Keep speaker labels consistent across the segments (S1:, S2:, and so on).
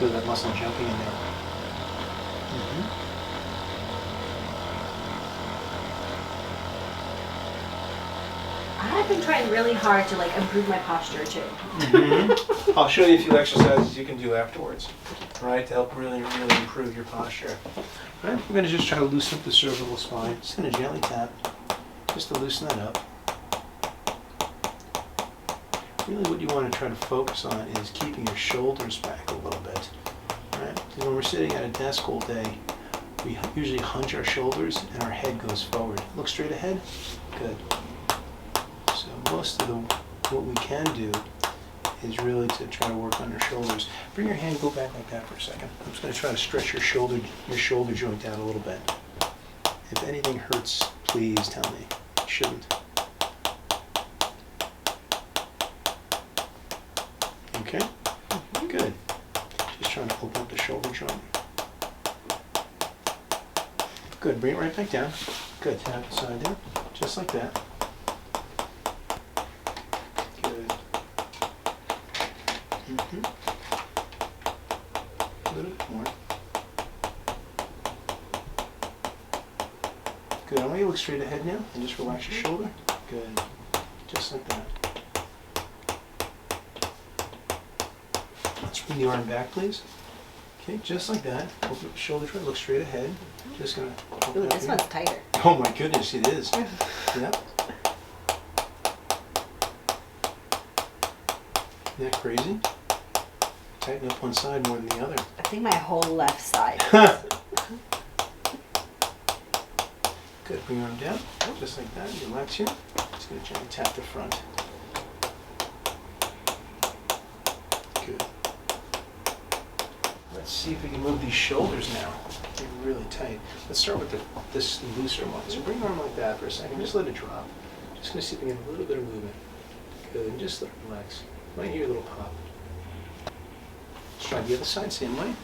S1: Feel that muscle jumping in there.
S2: I've been trying really hard to like improve my posture too.
S1: I'll show you a few exercises you can do afterwards, right, to help really improve your posture. Right, we're going to just try to loosen up the cervical spine. Just going to gently tap, just to loosen that up. Really what you want to try to focus on is keeping your shoulders back a little bit, right? Because when we're sitting at a desk all day, we usually hunch our shoulders and our head goes forward. Look straight ahead. Good. So most of what we can do is really to try to work on your shoulders. Bring your hand, go back like that for a second. I'm just going to try to stretch your shoulder joint out a little bit. If anything hurts, please tell me. It shouldn't. Okay? Good. Just trying to open up the shoulder joint. Good. Bring it right back down. Good. Tap the side there. Just like that. Good. A little bit more. Good. I want you to look straight ahead now and just relax your shoulder. Good. Just like that. Let's bring the arm back, please. Okay, just like that. Open up the shoulder joint, look straight ahead. Just gonna.
S2: Ooh, this one's tighter.
S1: Oh my goodness, it is. Yep. Isn't that crazy? Tighten up one side more than the other.
S2: I think my whole left side.
S1: Good. Bring your arm down, just like that. Relax here. Just gonna gently tap the front. Good. Let's see if we can move these shoulders now. They're really tight. Let's start with this looser one. So bring your arm like that for a second. Just let it drop. Just going to see if we can get a little bit of movement. Good. And just let it relax. Right here, a little pop. Let's try the other side, same way.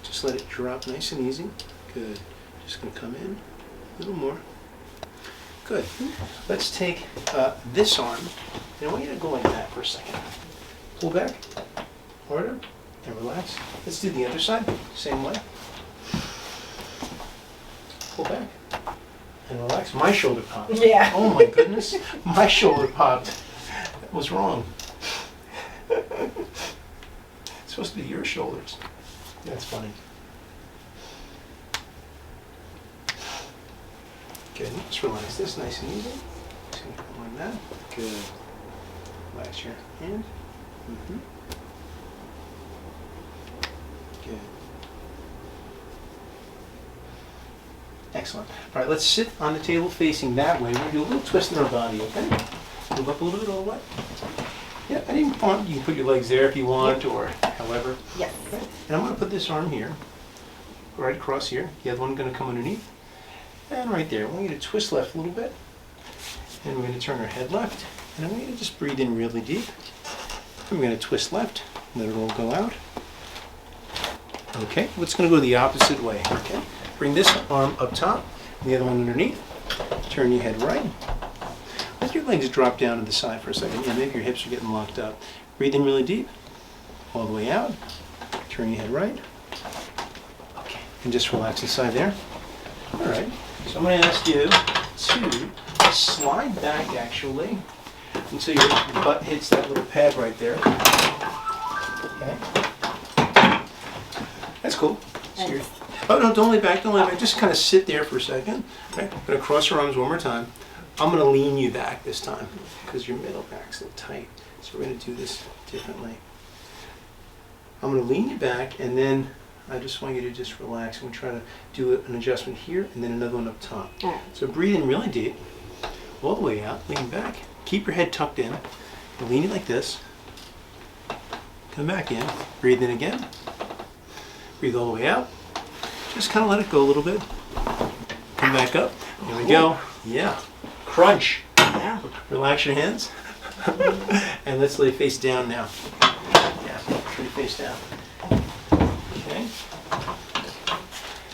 S1: Just let it drop nice and easy. Good. Just going to come in a little more. Good. Let's take this arm. And I want you to go like that for a second. Pull back. Harder. And relax. Let's do the other side, same way. Pull back and relax. My shoulder popped.
S2: Yeah.
S1: Oh my goodness, my shoulder popped. That was wrong. It's supposed to be your shoulders. That's funny. Good. Just relax this nice and easy. Just gonna come like that. Good. Relax your hand. Good. Excellent. All right, let's sit on the table facing that way. We're going to do a little twist in our body, okay? Move up a little bit all the way. Yeah, I didn't want, you can put your legs there if you want, or however.
S2: Yes.
S1: Okay. And I'm going to put this arm here, right across here. The other one going to come underneath. And right there. I want you to twist left a little bit. And we're going to turn our head left. And I want you to just breathe in really deep. And we're going to twist left. Let it all go out. Okay, it's going to go the opposite way, okay? Bring this arm up top, and the other one underneath. Turn your head right. Let your legs drop down to the side for a second. Yeah, maybe your hips are getting locked up. Breathe in really deep, all the way out. Turn your head right. Okay, and just relax inside there. All right, so I'm going to ask you to slide back, actually, until your butt hits that little pad right there. Okay. That's cool. So oh no, don't lay back, don't lay back. Just kind of sit there for a second. Okay. I'm going to cross your arms one more time. I'm going to lean you back this time because your middle back's a little tight. So we're going to do this differently. I'm going to lean you back, and then I just want you to just relax. I'm going to try to do an adjustment here and then another one up top.
S2: Right.
S1: So breathe in really deep, all the way out, lean back. Keep your head tucked in. Lean it like this. Come back in. Breathe in again. Breathe all the way out. Just kind of let it go a little bit. Come back up. There we go. Yeah. Crunch.
S2: Yeah.
S1: Relax your hands. And let's lay face down now. Yeah, lay face down. Okay.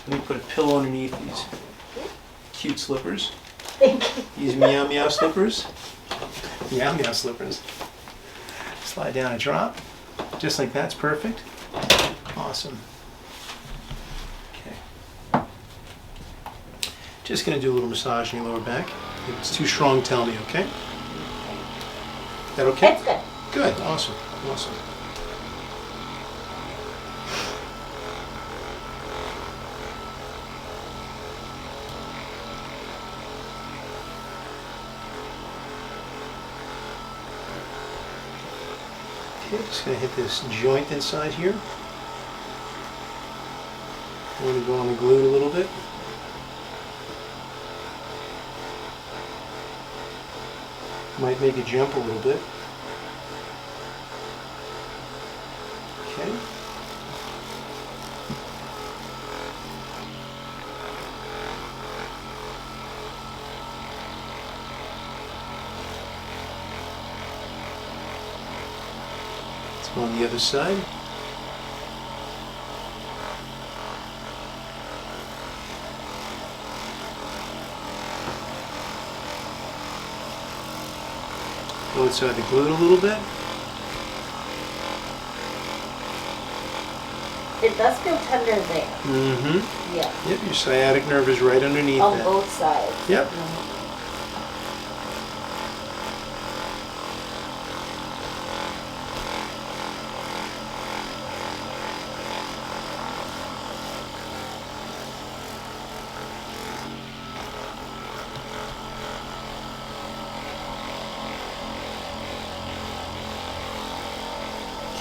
S1: Let me put a pillow underneath these cute slippers. These meow meow slippers. Meow meow slippers. Slide down and drop. Just like that's perfect. Awesome. Okay. Just going to do a little massage in your lower back. If it's too strong, tell me, okay? Is that okay?
S2: It's good.
S1: Good. Awesome. Awesome. Okay, just going to hit this joint inside here. I'm going to go on the glute a little bit. Might make it jump a little bit. Okay. Let's go on the other side. Go inside the glute a little bit.
S2: It does feel tender there.
S1: Mm-hmm.
S2: Yeah.
S1: Yep, your sciatic nerve is right underneath
S2: On
S1: that.
S2: both sides.
S1: Yep.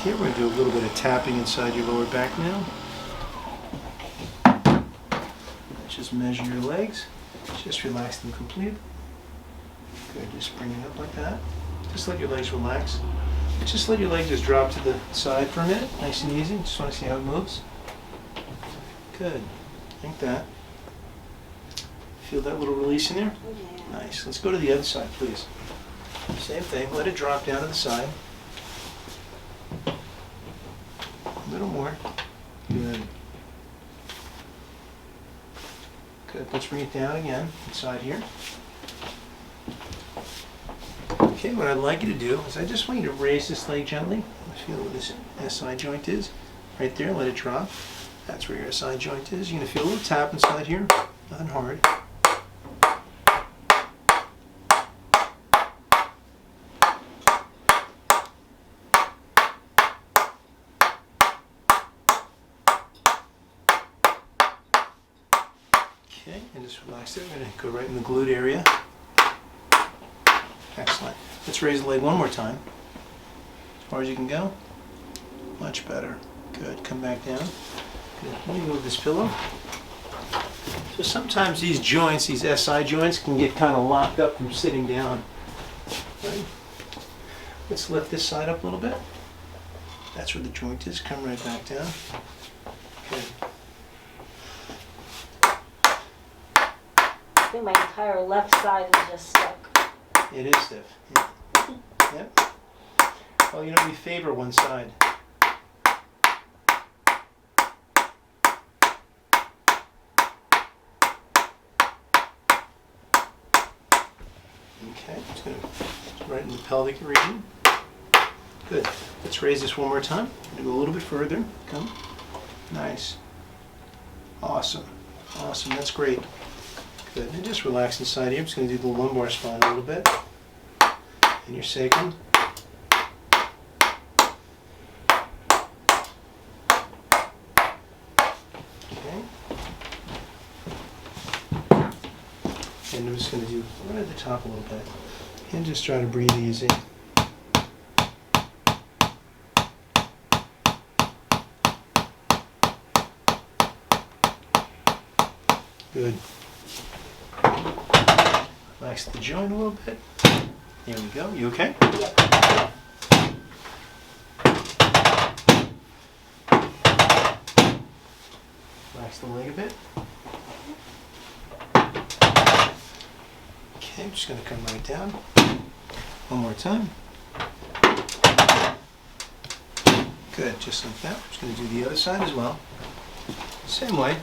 S1: Okay, we're going to do a little bit of tapping inside your lower back now. Just measure your legs. Just relax them completely. Good, just bring it up like that. Just let your legs relax. Just let your leg just drop to the side for a minute. Nice and easy. Just want to see how it moves. Good, like that. Feel that little release in there?
S2: Yeah.
S1: Nice. Let's go to the other side, please. Same thing. Let it drop down to the side. A little more. Good. Good. Let's bring it down again, inside here. Okay, what I'd like you to do is I just want you to raise this leg gently. Feel where this SI joint is. Right there, let it drop. That's where your SI joint is. You're going to feel a little tap inside here. Nothing hard. Okay, and just relax it. We're going to go right in the glute area. Excellent. Let's raise the leg one more time. As far as you can go. Much better. Good. Come back down. Good. Let me move this pillow. So sometimes these joints, these SI joints, can get kind of locked up from sitting down. Right? Let's lift this side up a little bit. That's where the joint is. Come right back down. Good.
S2: I think my entire left side is just stuck.
S1: It is stiff. Yeah. Yep. Well, you know, we favor one side. Okay, just going to right in the pelvic region. Good. Let's raise this one more time. We're going to go a little bit further. Come. Nice. Awesome. Awesome. That's great. Good. And just relax inside here. I'm just going to do the lumbar spine a little bit. And your sacrum. Okay. And I'm just going to do right at the top a little bit. And just try to breathe easy. Good. Relax the joint a little bit. There we go. You okay?
S2: Yep.
S1: Relax the leg a bit. Okay, I'm just going to come right down. One more time. Good, just like that. I'm just going to do the other side as well. Same way.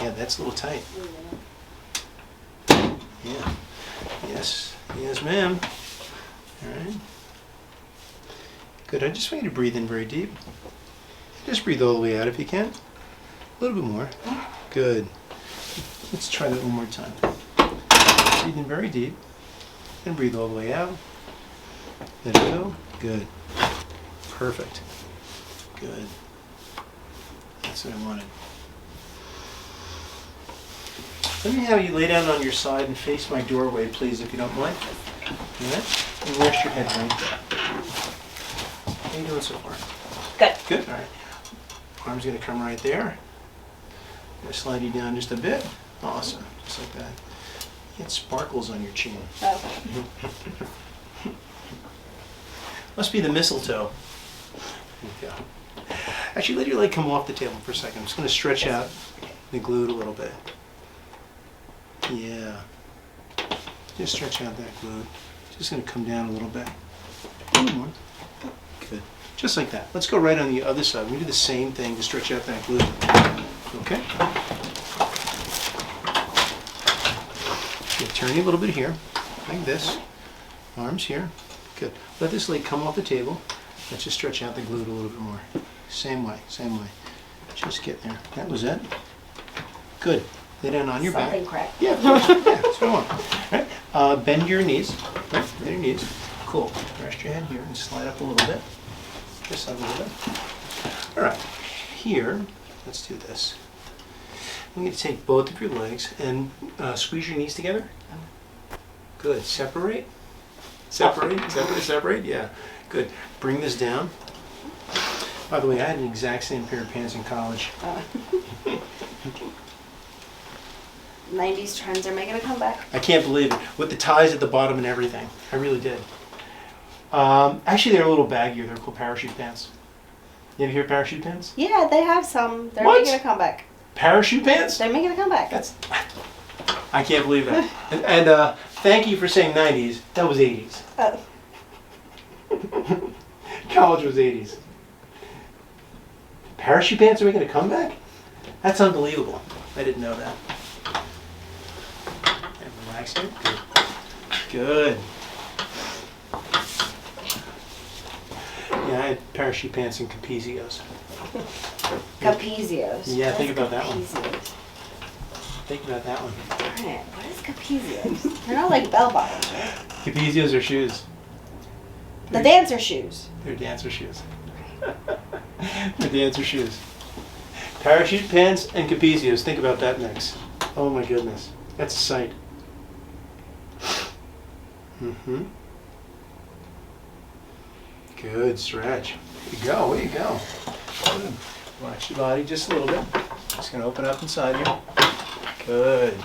S1: Yeah, that's a little tight. Yeah. Yes. Yes, ma'am. All right. Good. I just want you to breathe in very deep. Just breathe all the way out if you can. A little bit more. Good. Let's try that one more time. Breathe in very deep and breathe all the way out. Let it go. Good. Perfect. Good. That's what I wanted. Let me have you lay down on your side and face my doorway, please, if you don't mind. All right? And rest your head right there. How are you doing so far?
S2: Good.
S1: Good. All right. Arm's going to come right there. I'm going to slide you down just a bit. Awesome. Just like that. You get sparkles on your chin.
S2: Oh.
S1: Must be the mistletoe. There you go. Actually, let your leg come off the table for a second. I'm just going to stretch out the glute a little bit. Yeah. Just stretch out that glute. Just going to come down a little bit. A little more. Good. Just like that. Let's go right on the other side. We do the same thing to stretch out that glute. Okay? Okay, turn you a little bit here, like this. Arms here. Good. Let this leg come off the table. Let's just stretch out the glute a little bit more. Same way, same way. Just get there. That was it. Good. Lay down on your
S2: Something
S1: back.
S2: crack.
S1: Yeah, of course. Yeah, that's what I want. All right. Bend your knees. Right, bend your knees. Cool. Rest your head here and slide up a little bit. Just up a little bit. All right. Here, let's do this. I'm going to take both of your legs and squeeze your knees together. Good. Separate. Separate. Separate. Separate. Yeah. Good. Bring this down. By the way, I had an exact same pair of pants in college.
S2: 90s trends are making a comeback.
S1: I can't believe it. With the ties at the bottom and everything. I really did. Actually, they're a little baggier. They're called parachute pants. You ever hear of parachute pants?
S2: Yeah, they have some. They're
S1: What?
S2: making a comeback.
S1: Parachute pants?
S2: They're making a comeback.
S1: I can't believe that. And thank you for saying 90s. That was 80s.
S2: Oh.
S1: College was 80s. Parachute pants are making a comeback? That's unbelievable. I didn't know that. And relax here. Good. Good. Yeah, I had parachute pants and capezios.
S2: Capezios.
S1: Yeah, think about that one.
S2: Capezios.
S1: Think about that one.
S2: Alright, what is capezios? They're not like bell bottoms, right?
S1: Capezios are shoes.
S2: The dancer shoes.
S1: They're dancer shoes. They're dancer shoes. Parachute pants and capezios. Think about that mix. Oh my goodness. That's a sight. Mm-hmm. Good stretch. There you go. There you go. Good. Watch your body just a little bit. Just going to open up inside you. Good.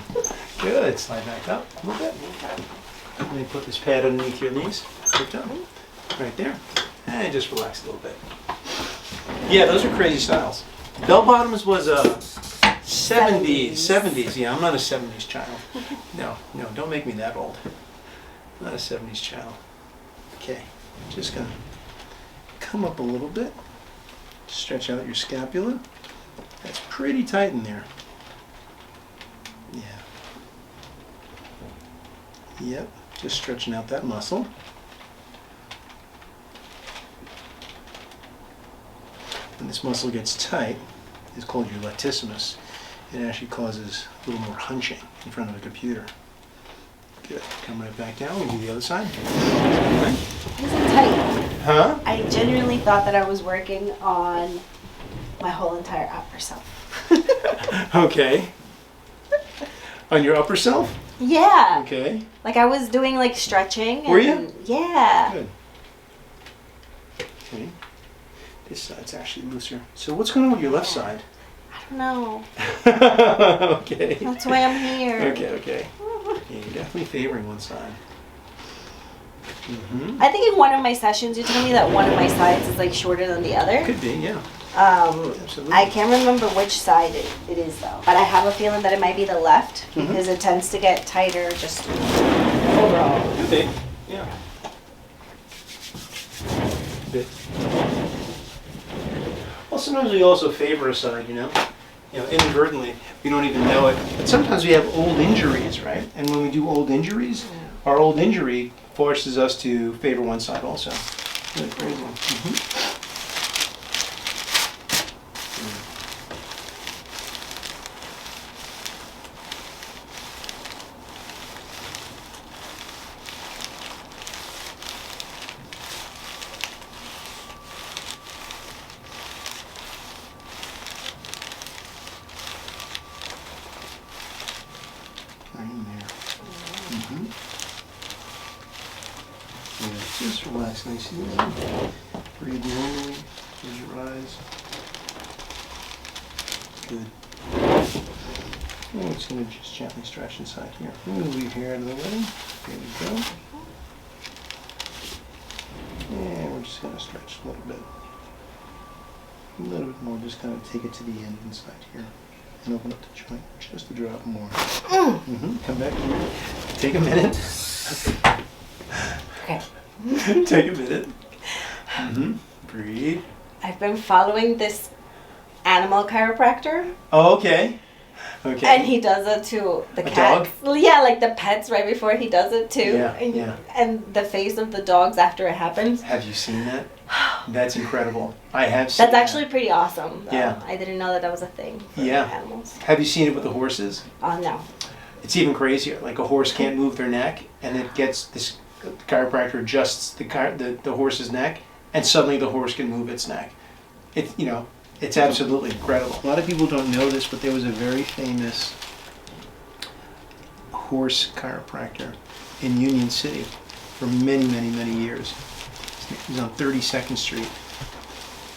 S1: Good. Slide back up a little bit. Let me put this pad underneath your knees. Good job. Right there. And just relax a little bit. Yeah, those are crazy styles. Bell bottoms was a 70s. Yeah, I'm not a 70s child. No, don't make me that old. I'm not a 70s child. Okay, just gonna come up a little bit. Stretch out your scapula. That's pretty tight in there. Yeah. Yep, just stretching out that muscle. When this muscle gets tight, it's called your latissimus. It actually causes a little more hunching in front of a computer. Good. Come right back down. We'll do the other side. Right.
S2: Is it tight?
S1: Huh?
S2: I genuinely thought that I was working on my whole entire upper self.
S1: Okay. On your upper self?
S2: Yeah.
S1: Okay.
S2: Like I was doing like stretching.
S1: Were you?
S2: Yeah.
S1: Good. Okay. This side's actually looser. So what's going on with your left side?
S2: I don't know.
S1: Okay.
S2: That's why I'm here.
S1: Okay. Yeah, you're definitely favoring one side. Mm-hmm.
S2: I think in one of my sessions you told me that one of my sides is like shorter than the other.
S1: Could be, yeah. Absolutely.
S2: I can't remember which side it is though, but I have a feeling that it might be the left because it tends to get tighter just overall.
S1: Could be, yeah. Could be. Well, sometimes we also favor a side, you know, inadvertently. We don't even know it. But sometimes we have old injuries, right? And when we do old injuries, our old injury forces us to favor one side also. Really crazy. Right in there. Yeah, just relax. Nice and easy. Breathe normally. Close your eyes. Good. And we're just going to just gently stretch inside here. Move your hair out of the way. There we go. And we're just going to stretch a little bit. A little bit more. Just kind of take it to the end inside here. And open up the joint just a drop more. Come back here. Take a minute.
S2: Okay.
S1: Take a minute. Breathe.
S2: I've been following this animal chiropractor.
S1: Oh, okay. Okay.
S2: And he does it to the
S1: dog?
S2: cats. Yeah, like the pets right before he does it too.
S1: Yeah,
S2: and,
S1: yeah.
S2: and the face of the dogs after it happens.
S1: Have you seen that? That's incredible. I have seen
S2: That's actually pretty awesome. Though.
S1: Yeah.
S2: I didn't know that that was a thing for animals.
S1: Have you seen it with the horses?
S2: Oh, no.
S1: It's even crazier. Like a horse can't move their neck, and it gets this chiropractor adjusts the horse's neck, and suddenly the horse can move its neck. It's absolutely incredible. A lot of people don't know this, but there was a very famous horse chiropractor in Union City for many, many, many years. He was on 32nd Street,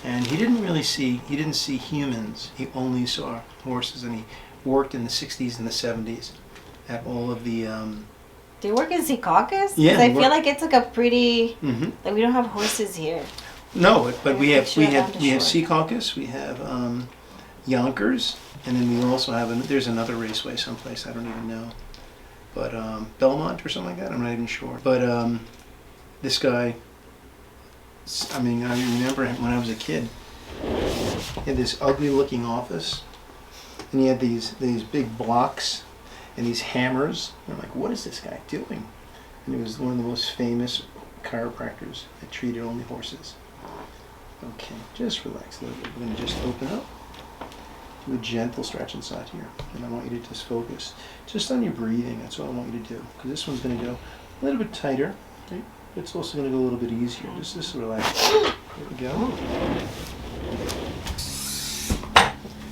S1: and he didn't see humans. He only saw horses, and he worked in the 60s and the 70s at all of the
S2: Do you work in Secaucus?
S1: Yeah,
S2: Because I feel like it's like a pretty
S1: Mhm.
S2: like we don't have horses here.
S1: No, but we have
S2: Sure, down the shore.
S1: Secaucus, we have Yonkers, and then we also have there's another raceway someplace I don't even know, but Belmont or something like that. I'm not even sure. But this guy, I mean, I remember him when I was a kid. He had this ugly-looking office, and he had these big blocks and these hammers. And I'm like, what is this guy doing? And he was one of the most famous chiropractors that treated only horses. Okay, just relax a little bit. We're going to just open up. Do a gentle stretch inside here. And I want you to just focus just on your breathing. That's all I want you to do. Because this one's going to go a little bit tighter. Right? It's also going to go a little bit easier. Just relax. There we go.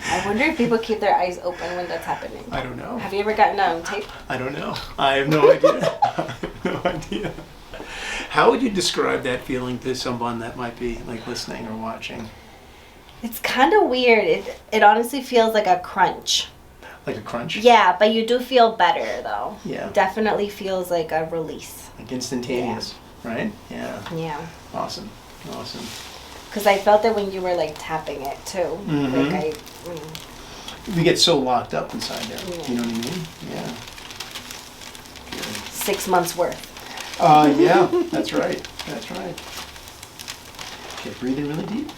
S2: I wonder if people keep their eyes open when that's happening.
S1: I don't know.
S2: Have you ever gotten on tape?
S1: I don't know. I have no idea. I have no idea. How would you describe that feeling to someone that might be like listening or watching?
S2: It's kind of weird. It honestly feels like a crunch.
S1: Like a crunch?
S2: Yeah, but you do feel better though.
S1: Yeah.
S2: It definitely feels like a release.
S1: Like instantaneous, right? Yeah.
S2: Yeah.
S1: Awesome. Awesome.
S2: Because I felt it when you were like tapping it too.
S1: Mhm.
S2: Like
S1: We get so locked up inside there.
S2: Yeah.
S1: You know what I mean? Yeah. Good.
S2: 6 months worth.
S1: Yeah, that's right. That's right. Okay, breathe in really deep.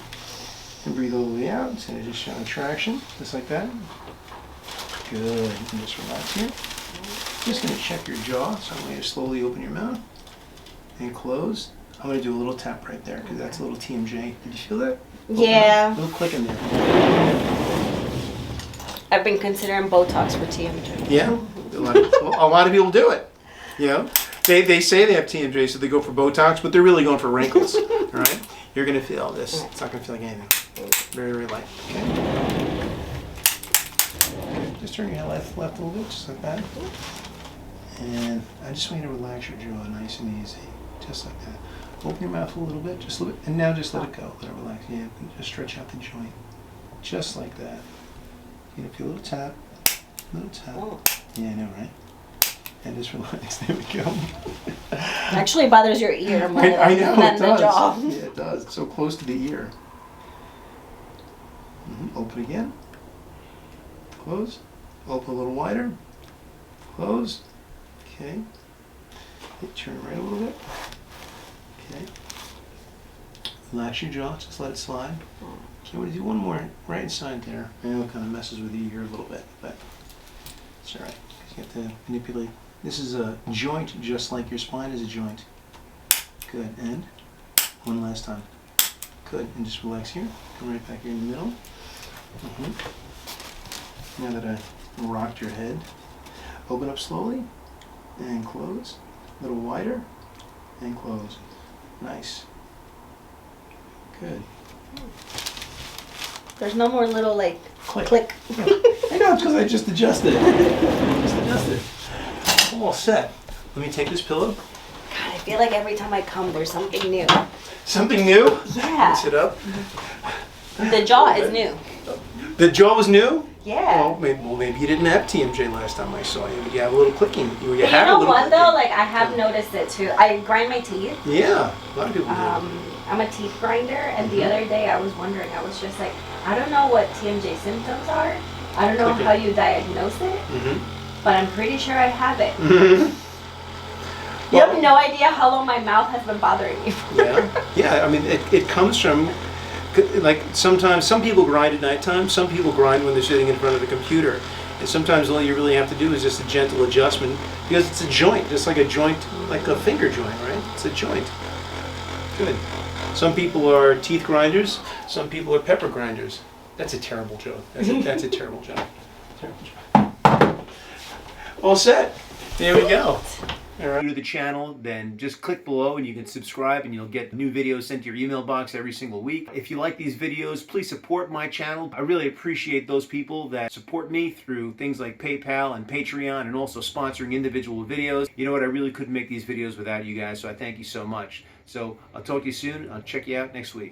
S1: And breathe all the way out. It's going to just show traction, just like that. Good. You can just relax here. Just going to check your jaw. So I'm going to slowly open your mouth and close. I'm going to do a little tap right there because that's a little TMJ. Did you feel that?
S2: Yeah.
S1: A little click in there.
S2: I've been considering Botox for TMJ.
S1: Yeah. A lot of people do it. You know? They say they have TMJ, so they go for Botox, but they're really going for wrinkles. All right? You're going to feel this. It's not going to feel like anything. Very, very light. Okay? Good. Just turn your head left a little bit, just like that. And I just want you to relax your jaw nice and easy. Just like that. Open your mouth a little bit, just a little bit, and now just let it go. Let it relax. Yeah, just stretch out the joint. Just like that. You know, feel a little tap. A little tap. Yeah, I know, right? And just relax. There we go.
S2: Actually bothers your ear more
S1: I know,
S2: than
S1: it
S2: the
S1: does.
S2: jaw.
S1: Yeah, it does. It's so close to the ear. Open again. Close. Open a little wider. Close. Okay. Turn it right a little bit. Okay. Relax your jaw. Just let it slide. Okay, we're going to do one more right inside there. I know it kind of messes with the ear a little bit, but it's all right. You have to manipulate. This is a joint just like your spine is a joint. Good. And One last time. Good. And just relax here. Come right back here in the middle. Now that I rocked your head, open up slowly and close. A little wider and close. Nice. Good.
S2: There's no more little like
S1: Click.
S2: click.
S1: I know, it's because I just adjusted. Just adjusted. All set. Let me take this pillow.
S2: God, I feel like every time I come, there's something new.
S1: Something new?
S2: Yeah.
S1: Sit up.
S2: The jaw is new.
S1: The jaw was new?
S2: Yeah.
S1: Well, maybe you didn't have TMJ last time I saw you. You have a little clicking. You
S2: But you
S1: have a
S2: know
S1: little
S2: what
S1: clicking.
S2: though? Like I have noticed it too. I grind my teeth.
S1: Yeah, a lot of people do.
S2: I'm a teeth grinder, and the other day I was wondering. I was just like, I don't know what TMJ symptoms are. I don't know
S1: Clicking.
S2: how you diagnose it, but I'm pretty sure I have it. You
S1: Well-
S2: have no idea how long my mouth has been bothering me.
S1: Yeah. I mean, it comes from, like, sometimes some people grind at nighttime. Some people grind when they're sitting in front of the computer. And sometimes all you really have to do is just a gentle adjustment, because it's a joint, just like a joint, like a finger joint, right? It's a joint. Good. Some people are teeth grinders. Some people are pepper grinders. That's a terrible joke. That's a terrible joke. Terrible joke. All set. There we go. All right. If you're new to the channel, then just click below and you can subscribe and you'll get new videos sent to your email box every single week. If you like these videos, please support my channel. I really appreciate those people that support me through things like PayPal and Patreon, and also sponsoring individual videos. You know what? I really couldn't make these videos without you guys, so I thank you so much. So I'll talk to you soon. I'll check you out next week.